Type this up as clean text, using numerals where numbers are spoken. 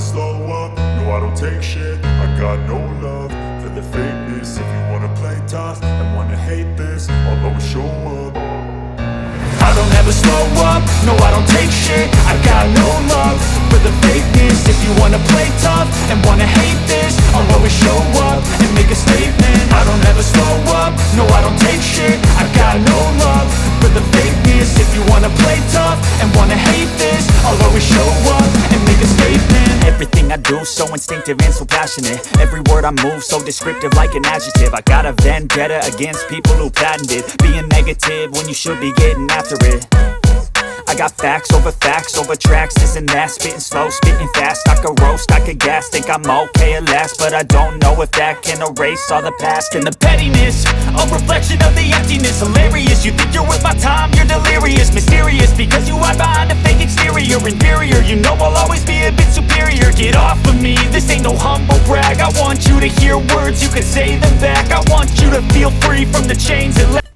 slow up, no I don't take shit. I got no love for the fakeness. If you wanna play tough and wanna hate this, I'll always show up. I don't ever slow up, no I don't take shit. I got no love for the fakeness. If you wanna play tough and wanna hate this, I'll always show up and make a statement. I don't ever slow up, no I don't take shit. I got no love for the fakeness. If you wanna play tough and wanna hate this, I'll always show up and make a statement. Everything I do so instinctive and so passionate. Every word I move so descriptive like an adjective. I got a vendetta against people who patented being negative when you should be getting after it. I got facts over tracks, this and that. Spitting slow, spitting fast. I could roast, I could gas. Think I'm okay at last, but I don't know if that can erase all the past. And the pettiness, a reflection of the emptiness. Hilarious, you think you're worth my time, you're delirious. Mysterious, because you hide behind a fake exterior. Inferior, you know I'll always be a bit superior. Get off of me, this ain't no humble brag. I want you to hear words, you can say them back. I want